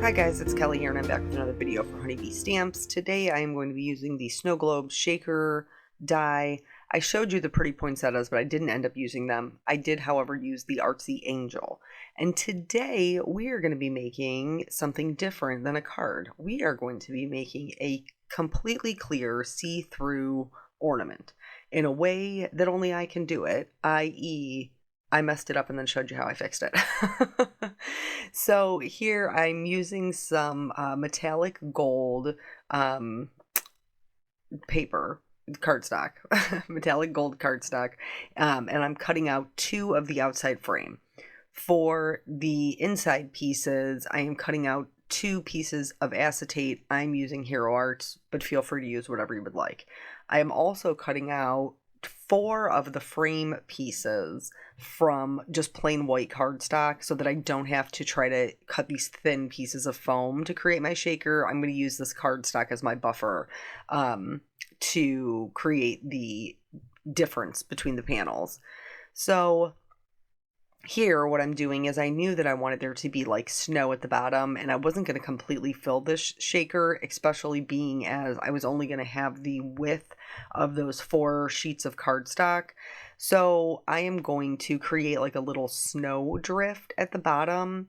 Hi guys, it's Kelly here and I'm back with another video for Honeybee Stamps. Today I am going to be using the Snowglobe shaker die. I showed you the pretty poinsettias, but I didn't end up using them. I did, however, use the artsy angel. And today we are going to be making something different than a card. We are going to be making a completely clear see-through ornament in a way that only I can do it, i.e. I messed it up and then showed you how I fixed it. So here I'm using some metallic gold paper, cardstock, metallic gold cardstock, and I'm cutting out 2 of the outside frame. For the inside pieces, I am cutting out 2 pieces of acetate. I'm using Hero Arts, but feel free to use whatever you would like. I am also cutting out 4 of the frame pieces from just plain white cardstock so that I don't have to try to cut these thin pieces of foam to create my shaker. I'm going to use this cardstock as my buffer to create the difference between the panels. So here, what I'm doing is I knew that I wanted there to be like snow at the bottom, and I wasn't going to completely fill this shaker, especially being as I was only going to have the width of those 4 sheets of cardstock. So I am going to create like a little snow drift at the bottom.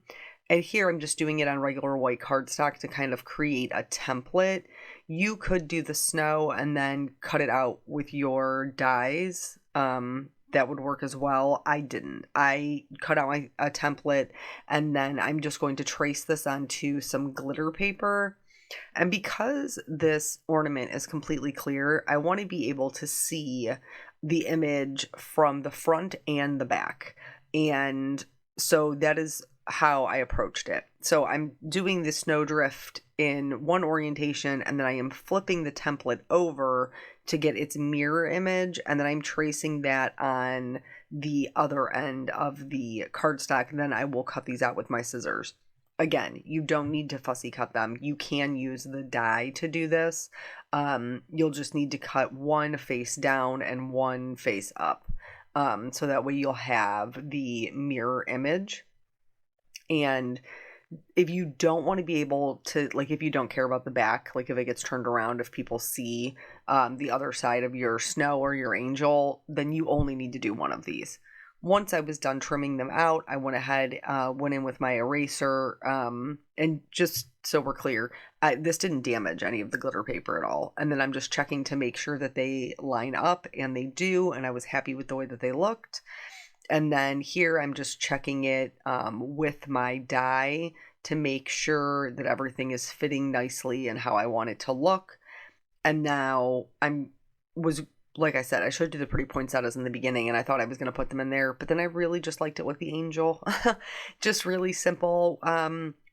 And here I'm just doing it on regular white cardstock to kind of create a template. You could do the snow and then cut it out with your dies. That would work as well. I didn't. I cut out a template and then I'm just going to trace this onto some glitter paper. And because this ornament is completely clear, I want to be able to see the image from the front and the back. And so that is how I approached it. So I'm doing the snowdrift in one orientation and then I am flipping the template over to get its mirror image, and then I'm tracing that on the other end of the cardstock, and then I will cut these out with my scissors. Again, you don't need to fussy cut them. You can use the die to do this. You'll just need to cut one face down and one face up. So that way you'll have the mirror image. And if you don't want to be able to, like, if you don't care about the back, like if it gets turned around, if people see the other side of your snow or your angel, then you only need to do one of these. Once I was done trimming them out, I went ahead, went in with my eraser, and just so we're clear, this didn't damage any of the glitter paper at all. And then I'm just checking to make sure that they line up, and they do, and I was happy with the way that they looked. And then here I'm just checking it with my die to make sure that everything is fitting nicely and how I want it to look. And now like I said, I showed you the pretty poinsettias in the beginning and I thought I was going to put them in there, but then I really just liked it with the angel. Just really simple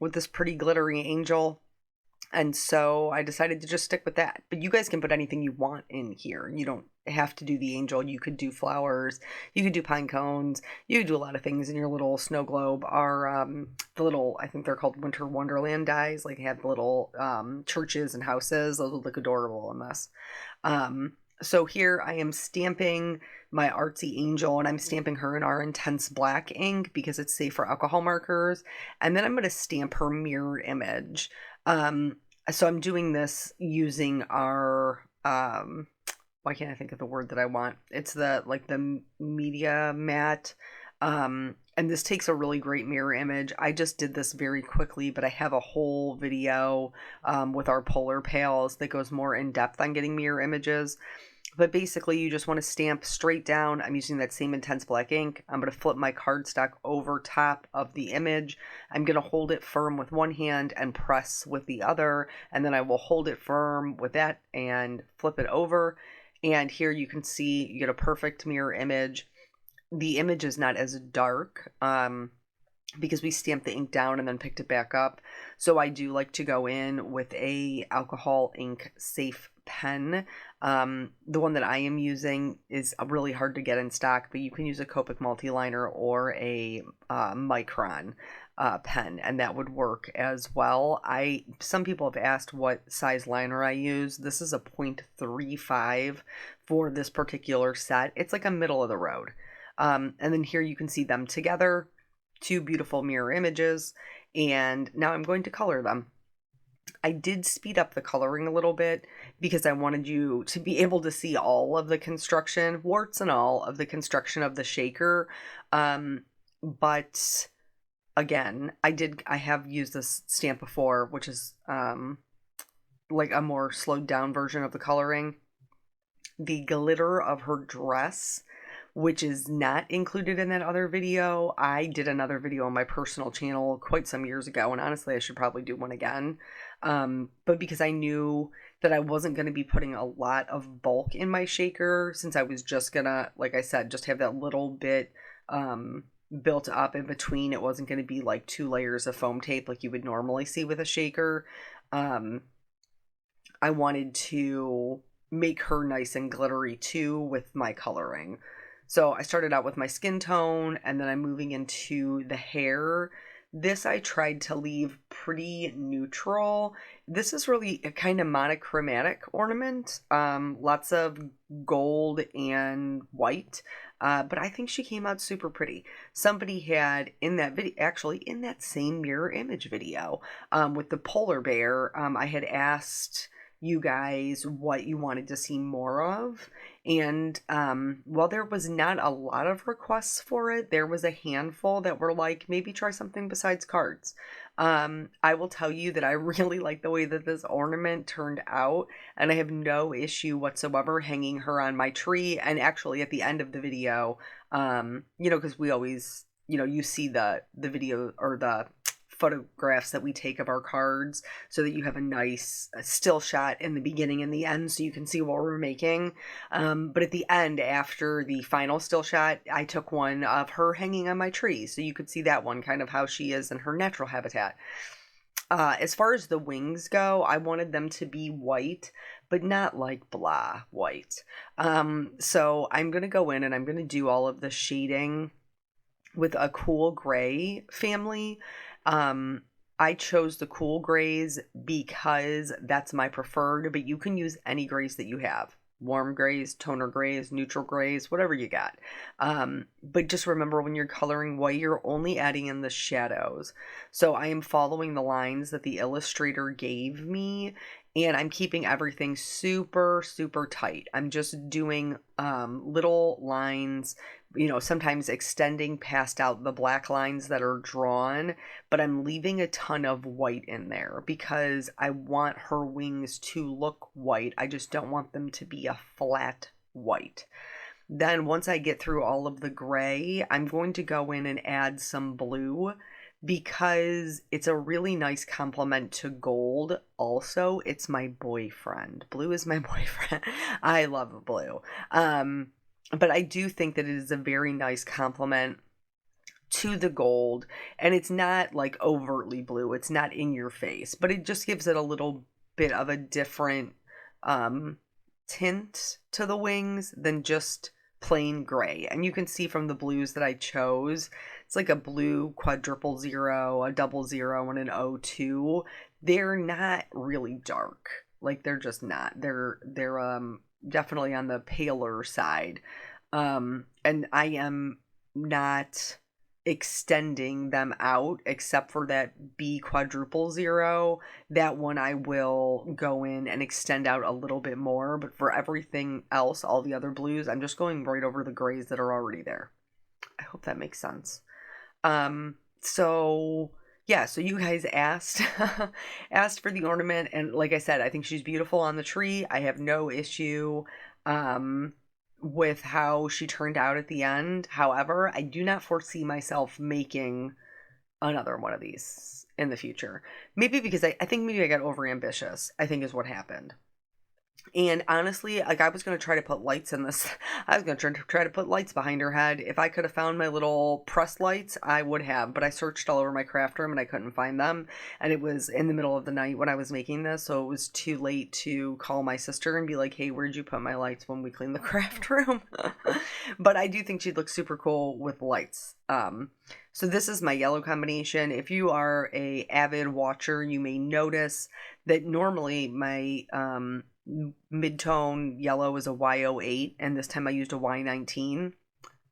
with this pretty glittery angel. And so I decided to just stick with that. But you guys can put anything you want in here. You don't have to do the angel. You could do flowers. You could do pine cones. You could do a lot of things in your little snow globe. Our the little, I think they're called Winter Wonderland dies. Like they have little churches and houses. Those look adorable in this. So here I am stamping my artsy angel, and I'm stamping her in our intense black ink because it's safe for alcohol markers. And then I'm going to stamp her mirror image. So I'm doing this using our, why can't I think of the word that I want? It's the media mat. And this takes a really great mirror image. I just did this very quickly, but I have a whole video, with our polar pals that goes more in depth on getting mirror images. But basically, you just want to stamp straight down. I'm using that same intense black ink. I'm going to flip my cardstock over top of the image. I'm going to hold it firm with one hand and press with the other. And then I will hold it firm with that and flip it over. And here you can see you get a perfect mirror image. The image is not as dark because we stamped the ink down and then picked it back up. So I do like to go in with a alcohol ink safe pen. The one that I am using is really hard to get in stock, but you can use a Copic multiliner or a Micron pen, and that would work as well. Some people have asked what size liner I use. This is a 0.35 for this particular set. It's like a middle of the road. And then here you can see them together, 2 beautiful mirror images. and now I'm going to color them. I did speed up the coloring a little bit because I wanted you to be able to see all of the construction, warts and all, of the construction of the shaker. But again, I have used this stamp before, which is like a more slowed down version of the coloring. The glitter of her dress, which is not included in that other video. I did another video on my personal channel quite some years ago, and honestly, I should probably do one again. But because I knew that I wasn't going to be putting a lot of bulk in my shaker, since I was just gonna, like I said, just have that little bit built up in between. It wasn't going to be like 2 layers of foam tape like you would normally see with a shaker. I wanted to make her nice and glittery too with my coloring. So I started out with my skin tone, and then I'm moving into the hair. This I tried to leave pretty neutral. This is really a kind of monochromatic ornament. Lots of gold and white. But I think she came out super pretty. Somebody had in that video, actually in that same mirror image video, with the polar bear, I had asked you guys what you wanted to see more of. And while there was not a lot of requests for it, there was a handful that were like, maybe try something besides cards. I will tell you that I really like the way that this ornament turned out, and I have no issue whatsoever hanging her on my tree. And actually at the end of the video, because we always, you see the video or the photographs that we take of our cards so that you have a nice still shot in the beginning and the end so you can see what we're making. But at the end, after the final still shot, I took one of her hanging on my tree so you could see that one, kind of how she is in her natural habitat. As far as the wings go, I wanted them to be white, but not like blah white. So I'm going to go in and I'm going to do all of the shading with a cool gray family. I chose the cool grays because that's my preferred, but you can use any grays that you have. Warm grays, toner grays, neutral grays, whatever you got. But just remember, when you're coloring white, you're only adding in the shadows. So I am following the lines that the illustrator gave me, and I'm keeping everything super, super tight. I'm just doing little lines, sometimes extending past out the black lines that are drawn, but I'm leaving a ton of white in there because I want her wings to look white. I just don't want them to be a flat white. Then once I get through all of the gray, I'm going to go in and add some blue because it's a really nice complement to gold. Also, it's my boyfriend. Blue is my boyfriend. I love blue. But I do think that it is a very nice complement to the gold, and it's not like overtly blue. It's not in your face, but it just gives it a little bit of a different tint to the wings than just plain gray. And you can see from the blues that I chose, it's like a blue 000, a 00, and an 02. They're not really dark. Like, they're just not. They're definitely on the paler side. And I am not extending them out except for that B 000. That one I will go in and extend out a little bit more, but for everything else, all the other blues, I'm just going right over the grays that are already there. I hope that makes sense. So you guys asked asked for the ornament, and like I said, I think she's beautiful on the tree. I have no issue with how she turned out at the end. However, I do not foresee myself making another one of these in the future. Maybe because I think maybe I got overambitious, I think is what happened. And honestly, like, I was going to try to put lights in this. I was going to try to put lights behind her head. If I could have found my little press lights, I would have. But I searched all over my craft room and I couldn't find them. And it was in the middle of the night when I was making this. So it was too late to call my sister and be like, hey, where'd you put my lights when we cleaned the craft room? But I do think she'd look super cool with lights. So this is my yellow combination. If you are a avid watcher, you may notice that normally my mid-tone yellow is a Y08, and this time I used a Y19.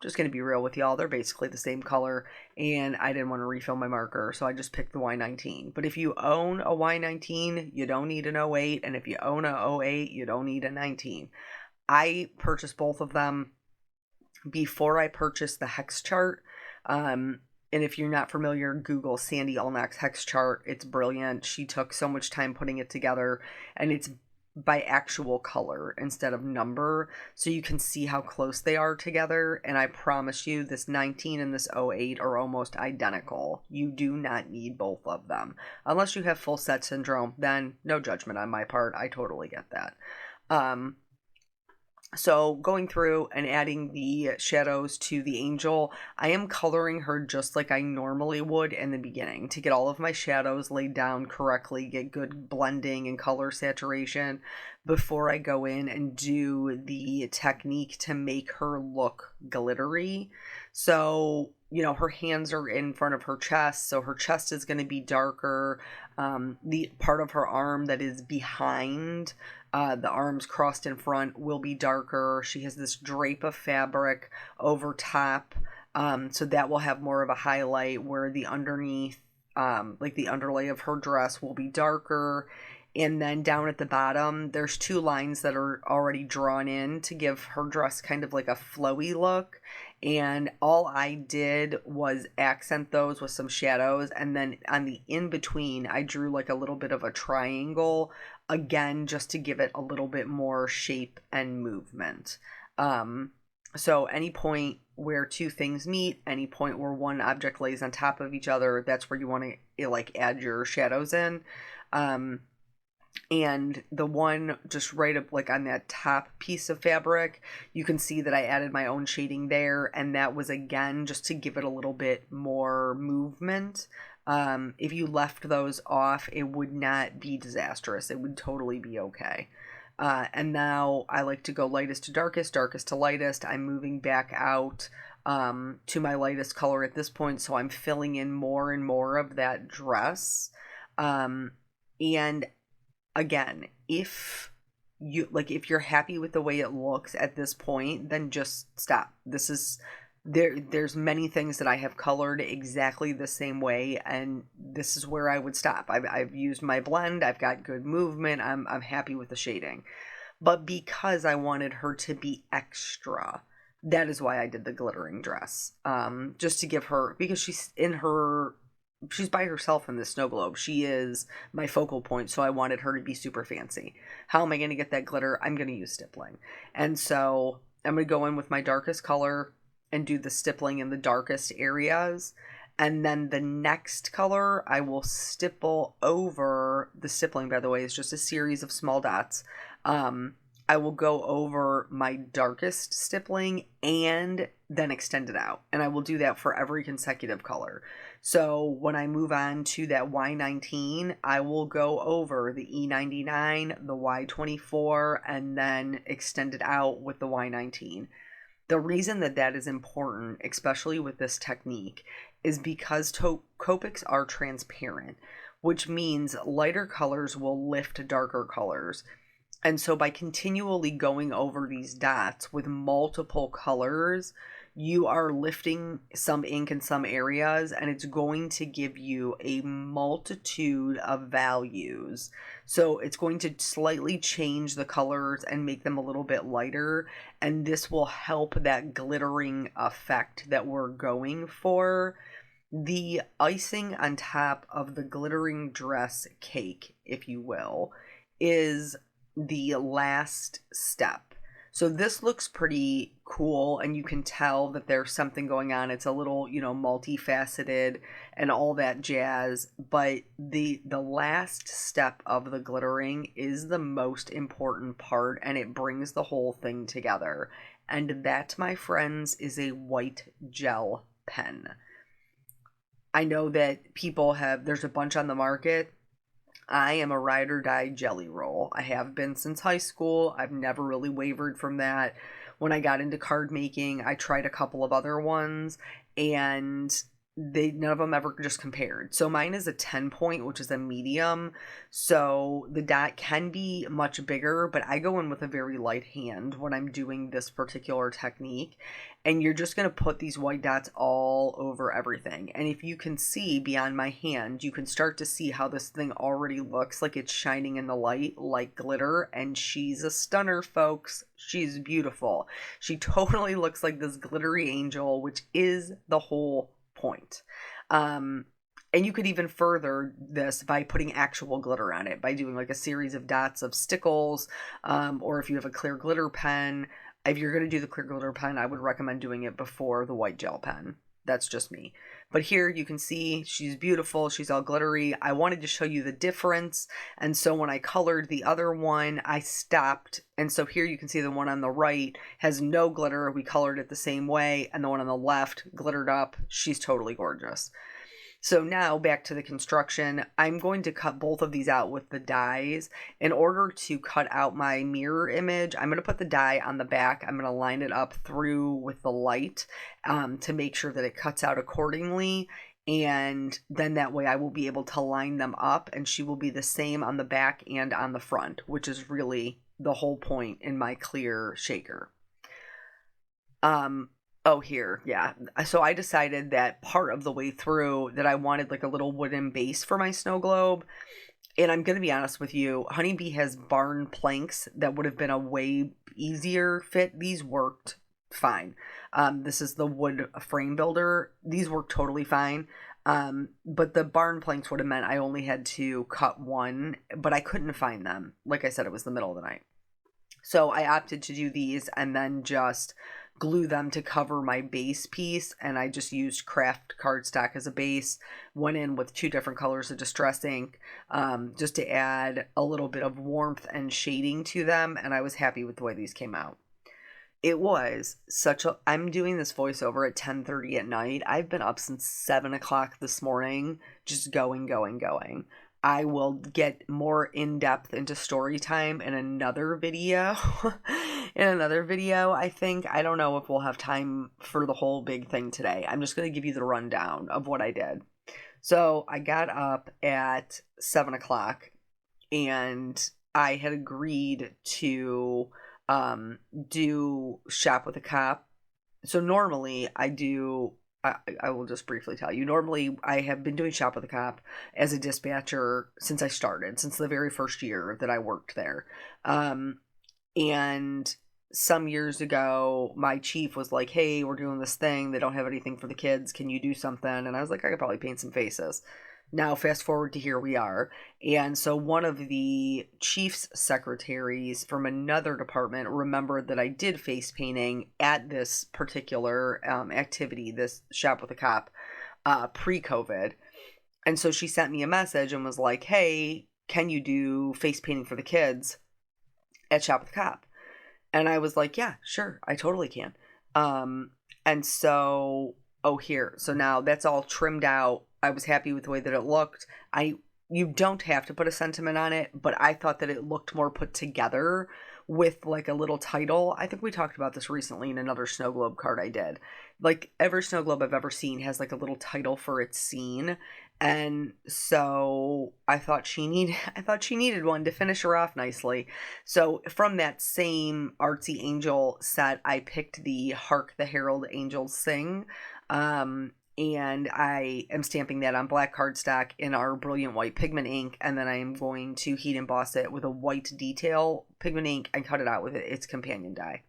just going to be real with y'all, they're basically the same color, and I didn't want to refill my marker, so I just picked the Y19. But if you own a Y19, you don't need an 08, and if you own a 08, you don't need a 19. I purchased both of them before I purchased the hex chart. And if you're not familiar, Google Sandy Allnock's hex chart. It's brilliant. She took so much time putting it together, and it's by actual color instead of number, so you can see how close they are together. And I promise you, this 19 and this 08 are almost identical. You do not need both of them. Unless you have full set syndrome, then no judgment on my part. I totally get that. So going through and adding the shadows to the angel, I am coloring her just like I normally would in the beginning to get all of my shadows laid down correctly, get good blending and color saturation before I go in and do the technique to make her look glittery. So, you know, her hands are in front of her chest, so her chest is going to be darker. The part of her arm that is behind the arms crossed in front will be darker. She has this drape of fabric over top, so that will have more of a highlight, where the underneath, like the underlay of her dress, will be darker. And then down at the bottom, there's two lines that are already drawn in to give her dress kind of like a flowy look. And all I did was accent those with some shadows. And then on the in-between, I drew like a little bit of a triangle, again, just to give it a little bit more shape and movement. So any point where two things meet, any point where one object lays on top of each other, that's where you want to like add your shadows in. And the one just right up like on that top piece of fabric, you can see that I added my own shading there, and that was again just to give it a little bit more movement. If you left those off, it would not be disastrous. It would totally be okay. And now I like to go lightest to darkest, darkest to lightest. I'm moving back out to my lightest color at this point, so I'm filling in more and more of that dress. And again, if you're happy with the way it looks at this point, then just stop. There's many things that I have colored exactly the same way, and this is where I would stop. I've used my blend, I've got good movement, I'm happy with the shading. But because I wanted her to be extra, that is why I did the glittering dress. Just to give her, because she's by herself in this Snowglobe. She is my focal point, so I wanted her to be super fancy. How am I going to get that glitter? I'm going to use stippling. And so I'm going to go in with my darkest color and do the stippling in the darkest areas. And then the next color, I will stipple over. The stippling, by the way, is just a series of small dots. I will go over my darkest stippling and then extend it out. And I will do that for every consecutive color. So when I move on to that Y19, I will go over the E99, the Y24, and then extend it out with the Y19. The reason that that is important, especially with this technique, is because Copics are transparent, which means lighter colors will lift darker colors. And so by continually going over these dots with multiple colors, you are lifting some ink in some areas, and it's going to give you a multitude of values. So it's going to slightly change the colors and make them a little bit lighter, and this will help that glittering effect that we're going for. The icing on top of the glittering dress cake, if you will, is the last step. So this looks pretty cool, and you can tell that there's something going on. It's a little, multifaceted and all that jazz, but the last step of the glittering is the most important part, and it brings the whole thing together. And that, my friends, is a white gel pen. I know that there's a bunch on the market. I am a ride or die jelly roll. I have been since high school. I've never really wavered from that. When I got into card making, I tried a couple of other ones, and none of them ever just compared. So mine is a 10 point, which is a medium. So the dot can be much bigger, but I go in with a very light hand when I'm doing this particular technique. And you're just going to put these white dots all over everything. And if you can see beyond my hand, you can start to see how this thing already looks like it's shining in the light like glitter. And she's a stunner, folks. She's beautiful. She totally looks like this glittery angel, which is the whole point. And you could even further this by putting actual glitter on it, by doing like a series of dots of stickles, or if you have a clear glitter pen. If you're going to do the clear glitter pen, I would recommend doing it before the white gel pen. That's just me. But here you can see she's beautiful. She's all glittery. I wanted to show you the difference. And so when I colored the other one, I stopped. And so here you can see the one on the right has no glitter. We colored it the same way. And the one on the left glittered up. She's totally gorgeous. So now back to the construction. I'm going to cut both of these out with the dies. In order to cut out my mirror image, I'm going to put the die on the back. I'm going to line it up through with the light to make sure that it cuts out accordingly. And then that way I will be able to line them up, and she will be the same on the back and on the front, which is really the whole point in my clear shaker. Oh, here, yeah. So I decided that part of the way through that I wanted like a little wooden base for my snow globe. And I'm going to be honest with you, Honeybee has barn planks that would have been a way easier fit. These worked fine. This is the wood frame builder. These work totally fine. But the barn planks would have meant I only had to cut one, but I couldn't find them. Like I said, it was the middle of the night. So I opted to do these and then just glue them to cover my base piece, and I just used craft cardstock as a base. Went in with 2 different colors of distress ink just to add a little bit of warmth and shading to them, and I was happy with the way these came out. It was such a... I'm doing this voiceover at 10:30 at night. I've been up since 7 o'clock this morning, just going. I will get more in-depth into story time in another video. I think. I don't know if we'll have time for the whole big thing today. I'm just going to give you the rundown of what I did. So I got up at 7 o'clock, and I had agreed to do Shop with a Cop. So normally I will just briefly tell you. Normally, I have been doing Shop with a Cop as a dispatcher since I started, since the very first year that I worked there. And some years ago, my chief was like, hey, we're doing this thing. They don't have anything for the kids. Can you do something? And I was like, I could probably paint some faces. Now, fast forward to here we are. And so one of the chief's secretaries from another department remembered that I did face painting at this particular activity, this Shop with a Cop, pre-COVID. And so she sent me a message and was like, hey, can you do face painting for the kids at Shop with a Cop? And I was like, yeah, sure, I totally can. And so, here. So now that's all trimmed out. I was happy with the way that it looked. You don't have to put a sentiment on it, but I thought that it looked more put together with like a little title. I think we talked about this recently in another Snowglobe card I did. Like every Snowglobe I've ever seen has like a little title for its scene. And so I thought she needed one to finish her off nicely. So from that same artsy angel set, I picked the Hark the Herald Angels Sing. And I am stamping that on black cardstock in our brilliant white pigment ink, and then I am going to heat emboss it with a white detail pigment ink and cut it out with its companion die.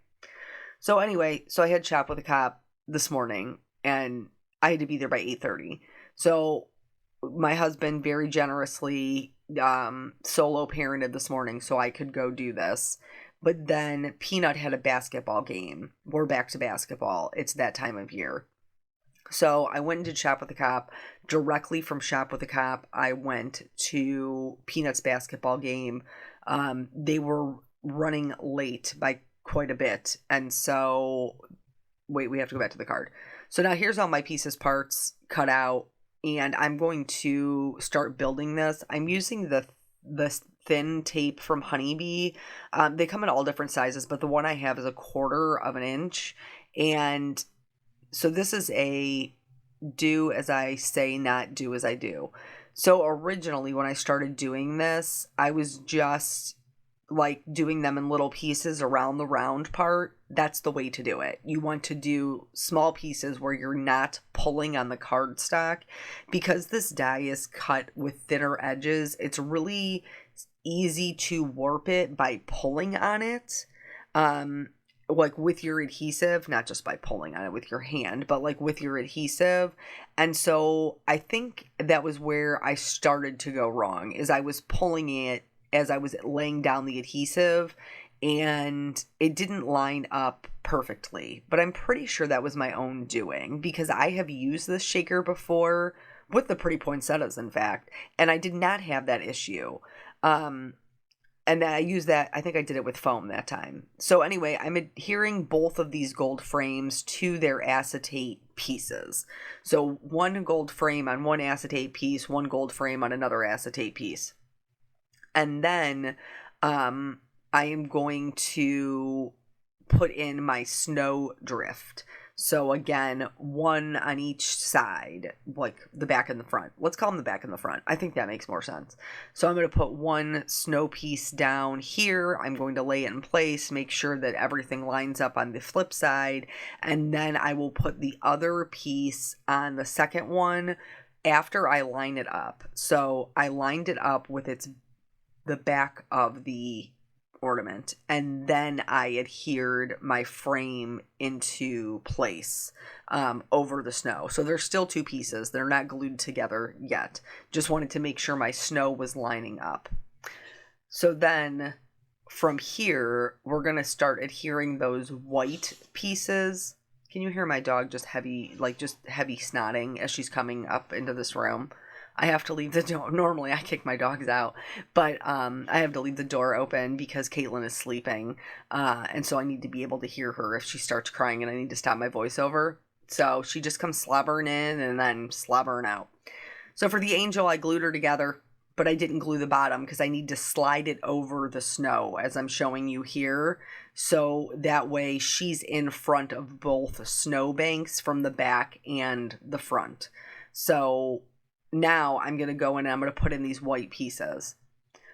So anyway, so I had Shop with a Cop this morning, and I had to be there by 8:30. So my husband very generously solo parented this morning so I could go do this. But then Peanut had a basketball game. We're back to basketball. It's that time of year. So I went and did Shop with a Cop. Directly from Shop with a Cop, I went to Peanut's basketball game. They were running late by quite a bit. And so, wait, we have to go back to the card. So now here's all my pieces, parts cut out. And I'm going to start building this. I'm using the thin tape from Honeybee. They come in all different sizes, but the one I have is 1/4 of an inch. And so this is a do as I say, not do as I do. So originally when I started doing this, I was just like doing them in little pieces around the round part. That's the way to do it. You want to do small pieces where you're not pulling on the cardstock, because this die is cut with thinner edges. It's really easy to warp it by pulling on it. Like with your adhesive, not just by pulling on it with your hand, but like with your adhesive. And so I think that was where I started to go wrong, is I was pulling it as I was laying down the adhesive, and it didn't line up perfectly. But I'm pretty sure that was my own doing, because I have used this shaker before with the Pretty Poinsettias, in fact, and I did not have that issue. And then I used that, I think I did it with foam that time. So anyway, I'm adhering both of these gold frames to their acetate pieces. So one gold frame on one acetate piece, one gold frame on another acetate piece. And then I am going to put in my snow drift. So again, one on each side, like the back and the front. Let's call them the back and the front. I think that makes more sense. So I'm going to put one snow piece down here. I'm going to lay it in place, make sure that everything lines up on the flip side. And then I will put the other piece on the second one after I line it up. So I lined it up with the back of the ornament, and then I adhered my frame into place over the snow. So there's still two pieces. They're not glued together yet. Just wanted to make sure my snow was lining up. So then from here, we're going to start adhering those white pieces. Can you hear my dog just heavy snotting as she's coming up into this room? I have to leave the door. Normally I kick my dogs out, but I have to leave the door open because Caitlin is sleeping. And so I need to be able to hear her if she starts crying, and I need to stop my voiceover. So she just comes slobbering in and then slobbering out. So for the angel, I glued her together, but I didn't glue the bottom because I need to slide it over the snow as I'm showing you here. So that way she's in front of both snow banks from the back and the front. So now I'm going to go in and I'm going to put in these white pieces.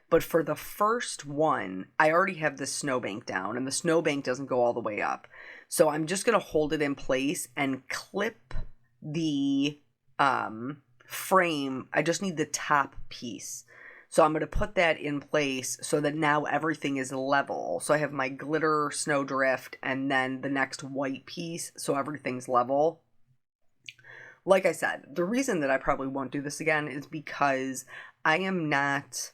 But for the first one, I already have this snowbank down, and the snowbank doesn't go all the way up. So I'm just going to hold it in place and clip the frame. I just need the top piece. So I'm going to put that in place so that now everything is level. So I have my glitter snowdrift and then the next white piece, so everything's level. Like I said, the reason that I probably won't do this again is because I don't want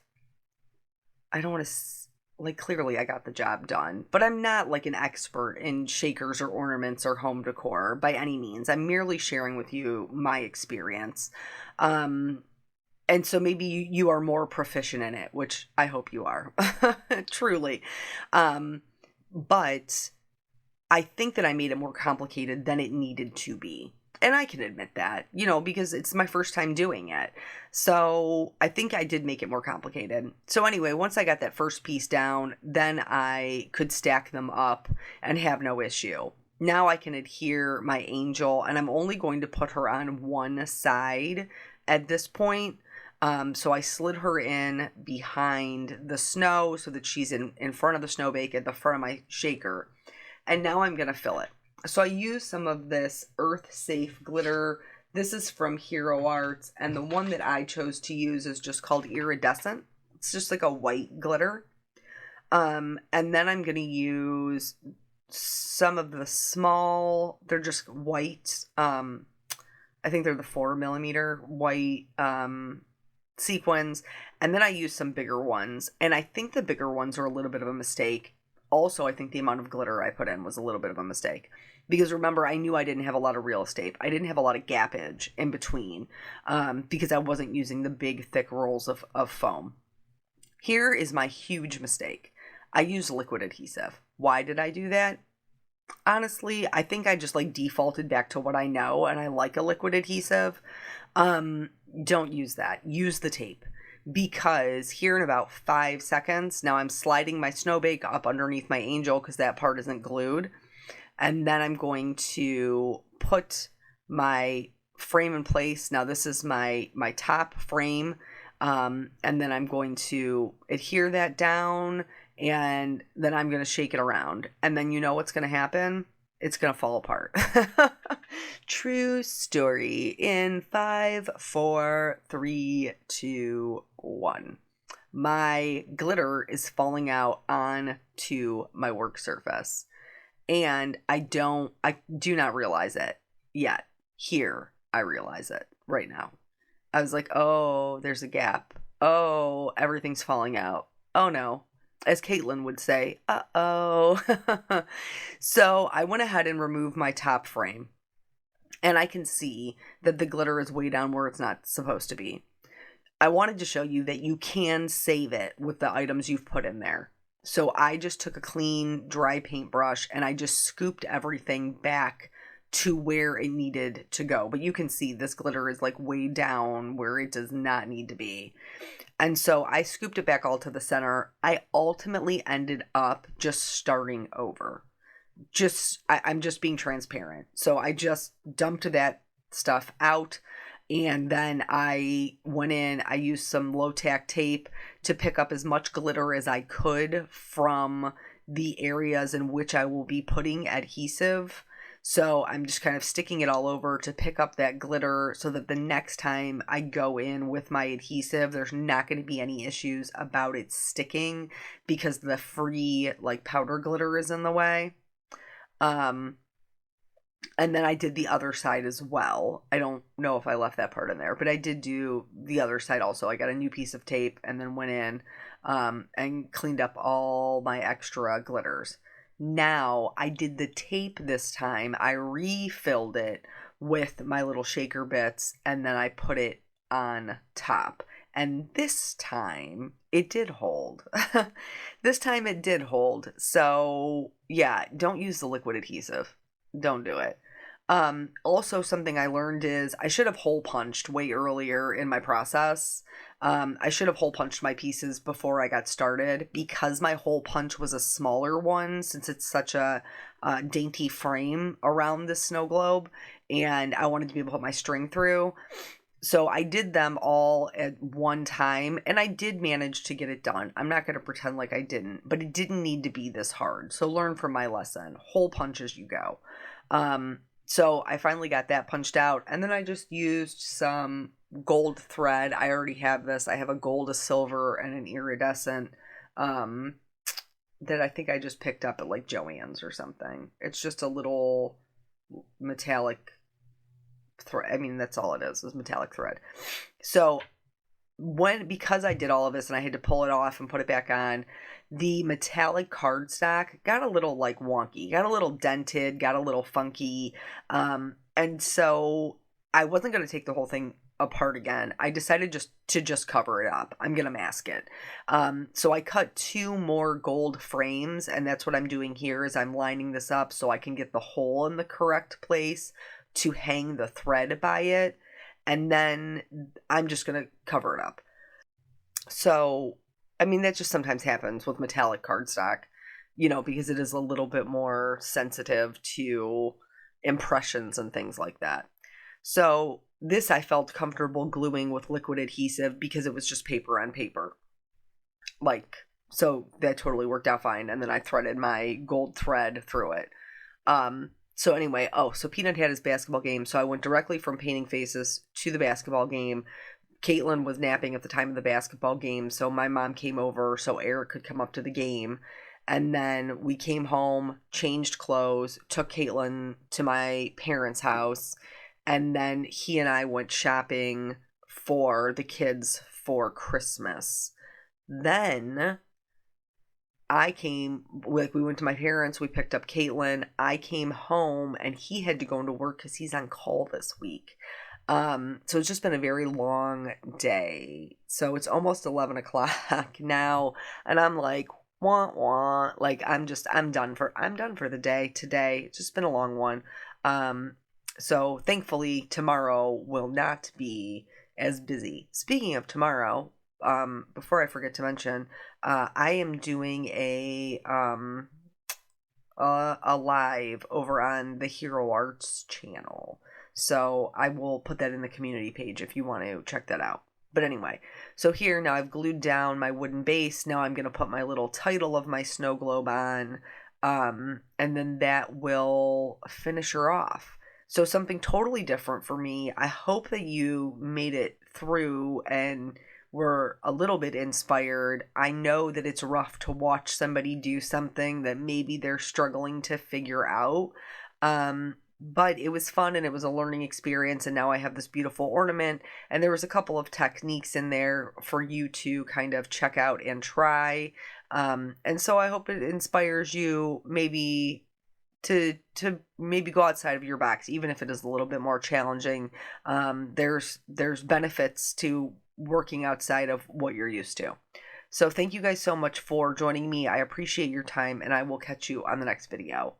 to, clearly I got the job done, but I'm not like an expert in shakers or ornaments or home decor by any means. I'm merely sharing with you my experience. And so maybe you are more proficient in it, which I hope you are, truly. But I think that I made it more complicated than it needed to be. And I can admit that, because it's my first time doing it. So I think I did make it more complicated. So anyway, once I got that first piece down, then I could stack them up and have no issue. Now I can adhere my angel, and I'm only going to put her on one side at this point. So I slid her in behind the snow so that she's in front of the snowbank at the front of my shaker. And now I'm going to fill it. So I use some of this Earth Safe glitter. This is from Hero Arts, and the one that I chose to use is just called Iridescent. It's just like a white glitter. And then I'm going to use some of the small, they're just white, I think they're the 4mm white sequins. And then I use some bigger ones, and I think the bigger ones are a little bit of a mistake. Also, I think the amount of glitter I put in was a little bit of a mistake. Because remember, I knew I didn't have a lot of real estate. I didn't have a lot of gappage in between because I wasn't using the big, thick rolls of foam. Here is my huge mistake. I used liquid adhesive. Why did I do that? Honestly, I think I just defaulted back to what I know, and I like a liquid adhesive. Don't use that. Use the tape. Because here in about 5 seconds, now I'm sliding my snowbank up underneath my angel because that part isn't glued. And then I'm going to put my frame in place. Now this is my top frame, and then I'm going to adhere that down, and then I'm going to shake it around, and then you know what's going to happen? It's going to fall apart. True story. In 5, 4, 3, 2, 1. My glitter is falling out onto my work surface, and I do not realize it yet. Here, I realize it right now. I was like, oh, there's a gap. Oh, everything's falling out. Oh no. As Caitlin would say, uh-oh. So I went ahead and removed my top frame, and I can see that the glitter is way down where it's not supposed to be. I wanted to show you that you can save it with the items you've put in there. So I just took a clean dry paintbrush and I just scooped everything back to where it needed to go. But you can see this glitter is like way down where it does not need to be. And so I scooped it back all to the center. I ultimately ended up just starting over. I'm just being transparent. So I just dumped that stuff out. And then I went in, I used some low-tack tape to pick up as much glitter as I could from the areas in which I will be putting adhesive. So I'm just kind of sticking it all over to pick up that glitter so that the next time I go in with my adhesive, there's not going to be any issues about it sticking because the free like powder glitter is in the way. And then I did the other side as well. I don't know if I left that part in there, but I did do the other side also. I got a new piece of tape and then went in and cleaned up all my extra glitters. Now, I did the tape this time. I refilled it with my little shaker bits, and then I put it on top. And this time, it did hold. This time, it did hold. So, yeah, don't use the liquid adhesive. Don't do it. Also, something I learned is I should have hole punched way earlier in my process. I should have hole punched my pieces before I got started because my hole punch was a smaller one since it's such a dainty frame around the snow globe, and I wanted to be able to put my string through. So I did them all at one time, and I did manage to get it done. I'm not going to pretend like I didn't, but it didn't need to be this hard. So learn from my lesson. Hole punch as you go. So I finally got that punched out, and then I just used some gold thread. I already have this. I have a gold, a silver, and an iridescent that I think I just picked up at like Joann's or something. It's just a little metallic thread. I mean, that's all it is metallic thread. So because I did all of this and I had to pull it off and put it back on, the metallic cardstock got a little like wonky, got a little dented, got a little funky. And so I wasn't going to take the whole thing apart again. I decided just cover it up. I'm going to mask it. So I cut 2 more gold frames, and that's what I'm doing here is I'm lining this up so I can get the hole in the correct place to hang the thread by it. And then I'm just going to cover it up. So, I mean, that just sometimes happens with metallic cardstock, because it is a little bit more sensitive to impressions and things like that. So this I felt comfortable gluing with liquid adhesive because it was just paper on paper. So that totally worked out fine. And then I threaded my gold thread through it. So anyway, so Peanut had his basketball game, so I went directly from painting faces to the basketball game. Caitlin was napping at the time of the basketball game, so my mom came over so Eric could come up to the game. And then we came home, changed clothes, took Caitlin to my parents' house, and then he and I went shopping for the kids for Christmas. Then we went to my parents, we picked up Caitlin, I came home, and he had to go into work because he's on call this week. So it's just been a very long day. So it's almost 11 o'clock now, and I'm like, wah. Like, I'm done for the day today. It's just been a long one. So thankfully tomorrow will not be as busy. Speaking of tomorrow, before I forget to mention, I am doing a live over on the Hero Arts channel. So I will put that in the community page if you want to check that out. But anyway, so here now I've glued down my wooden base. Now I'm going to put my little title of my snow globe on, and then that will finish her off. So something totally different for me. I hope that you made it through and were a little bit inspired. I know that it's rough to watch somebody do something that maybe they're struggling to figure out. But it was fun and it was a learning experience, and now I have this beautiful ornament, and there was a couple of techniques in there for you to kind of check out and try. And so I hope it inspires you maybe to maybe go outside of your box, even if it is a little bit more challenging. There's benefits to working outside of what you're used to. So thank you guys so much for joining me. I appreciate your time, and I will catch you on the next video.